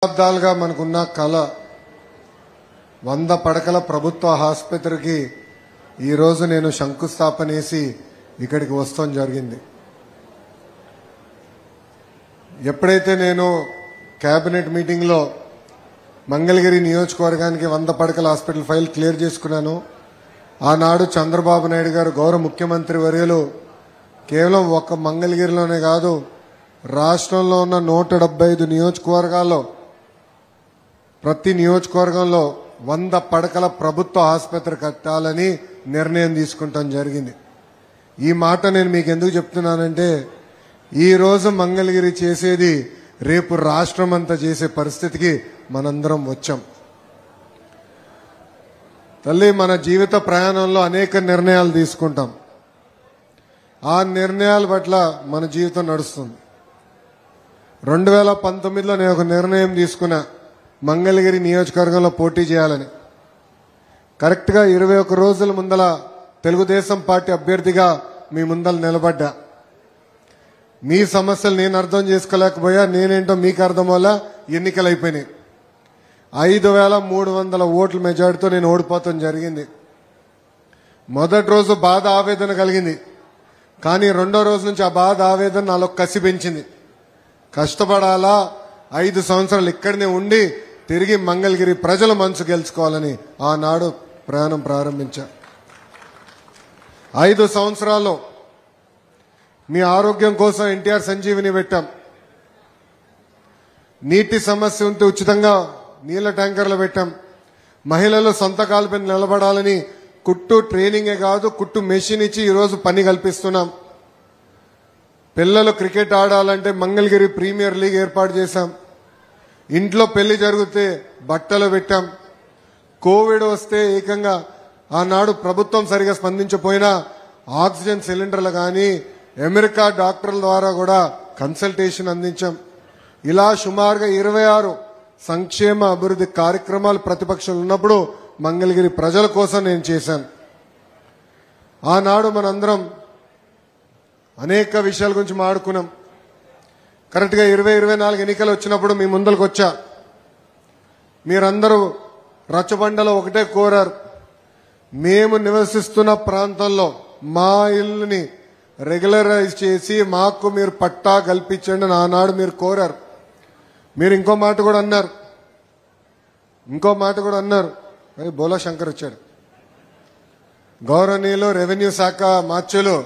దశాబ్దాలుగా మనకున్న కళ 100 పడకల ప్రభుత్వ ఆసుపత్రికి ఈ రోజు నేను శంకుస్థాపన చేసి ఇక్కడికి వస్తాం జరిగింది. ఎప్పుడైతే నేను కేబినెట్ మీటింగ్ లో మంగళగిరి నియోజకవర్గానికి 100 పడకల హాస్పిటల్ ఫైల్ క్లియర్ చేసుకున్నాను. ఆనాడు చంద్రబాబు నాయుడు గారు గౌరవ ముఖ్యమంత్రి వర్యులు కేవలం ఒక మంగళగిరిలోనే కాదు రాష్ట్రంలో ఉన్న 175 నియోజకవర్గాల్లో ప్రతి నియోజకవర్గంలో 100 పడకల ప్రభుత్వ ఆసుపత్రి కట్టాలని నిర్ణయం తీసుకుంటాం జరిగింది. ఈ మాట నేను మీకు ఎందుకు చెప్తున్నానంటే ఈ రోజు మంగళగిరి చేసేది రేపు రాష్ట్రం అంతా చేసే పరిస్థితికి మనందరం వచ్చాం. తల్లి, మన జీవిత ప్రయాణంలో అనేక నిర్ణయాలు తీసుకుంటాం. ఆ నిర్ణయాల పట్ల మన జీవితం నడుస్తుంది. 2019లో నేను ఒక నిర్ణయం తీసుకున్నా, మంగళగిరి నియోజకవర్గంలో పోటీ చేయాలని. కరెక్ట్ గా 21 రోజుల ముందల తెలుగుదేశం పార్టీ అభ్యర్థిగా మీ ముందల నిలబడ్డా. మీ సమస్యలు నేను అర్థం చేసుకోలేకపోయా, నేనేంటో మీకు అర్థం వల్ల ఎన్నికలు అయిపోయినాయి. 5300 ఓట్ల మెజార్టీతో నేను ఓడిపోతాం జరిగింది. మొదటి రోజు బాధ ఆవేదన కలిగింది, కానీ రెండో రోజు నుంచి ఆ బాధ ఆవేదన నాలో కసి పెంచింది. కష్టపడాలా, 5 సంవత్సరాలు ఇక్కడనే ఉండి తిరిగి మంగళగిరి ప్రజల మనసు గెలుచుకోవాలని ఆనాడు ప్రయాణం ప్రారంభించా. 5 సంవత్సరాల్లో మీ ఆరోగ్యం కోసం ఎన్టీఆర్ సంజీవిని పెట్టాం. నీటి సమస్య ఉంటే ఉచితంగా నీళ్ల ట్యాంకర్లు పెట్టాం. మహిళలు సొంత కాలుపై నిలబడాలని కుట్టు ట్రైనింగే కాదు, కుట్టు మెషిన్ ఇచ్చి ఈరోజు పని కల్పిస్తున్నాం. పిల్లలు క్రికెట్ ఆడాలంటే మంగళగిరి ప్రీమియర్ లీగ్ ఏర్పాటు చేశాం. ఇంట్లో పెళ్లి జరిగితే బట్టలు పెట్టాం. కోవిడ్ వస్తే ఏకంగా ఆనాడు ప్రభుత్వం సరిగా స్పందించపోయినా ఆక్సిజన్ సిలిండర్లు కానీ అమెరికా డాక్టర్ల ద్వారా కూడా కన్సల్టేషన్ అందించాం. ఇలా సుమారుగా 26 సంక్షేమ అభివృద్ధి కార్యక్రమాలు ప్రతిపక్షంలో ఉన్నప్పుడు మంగళగిరి ప్రజల కోసం నేను చేశాను. ఆనాడు మనందరం అనేక విషయాల గురించి మాట్లాడుకున్నాం. కరెక్ట్ గా 2024 ఎన్నికలు వచ్చినప్పుడు మీ ముందరకు వచ్చా. మీరందరూ రచ్చబండలో ఒకటే కోరారు, మేము నివసిస్తున్న ప్రాంతంలో మా ఇల్లుని రెగ్యులరైజ్ చేసి మాకు మీరు పట్టా కల్పించండి అని ఆనాడు మీరు కోరారు. మీరు ఇంకో మాట కూడా అన్నారు. బోలా శంకర్ వచ్చాడు. గౌరవనీయులు రెవెన్యూ శాఖ మార్చులు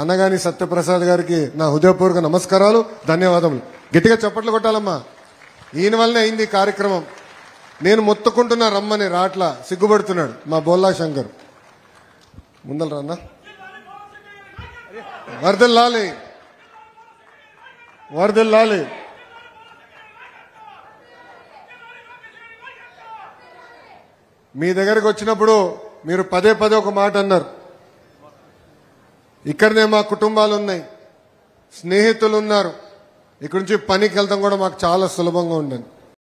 అనగాని సత్యప్రసాద్ గారికి నా హృదయపూర్వక నమస్కారాలు, ధన్యవాదములు. గట్టిగా చప్పట్లు కొట్టాలమ్మా. ఈయన వల్లనే అయింది ఈ కార్యక్రమం. నేను మొత్తుకుంటున్నా రమ్మని రాట్లా, సిగ్గుపడుతున్నాడు మా బోల్లా శంకర్. ముందల రాన్నా, వరదల్లాలి. మీ దగ్గరకు వచ్చినప్పుడు మీరు పదే ఒక మాట అన్నారు. ఇక్కడనే మా కుటుంబాలు ఉన్నాయి, స్నేహితులు ఉన్నారు, ఇక్కడి నుంచి పనికి వెళ్తాం కూడా మాకు చాలా సులభంగా ఉండదు.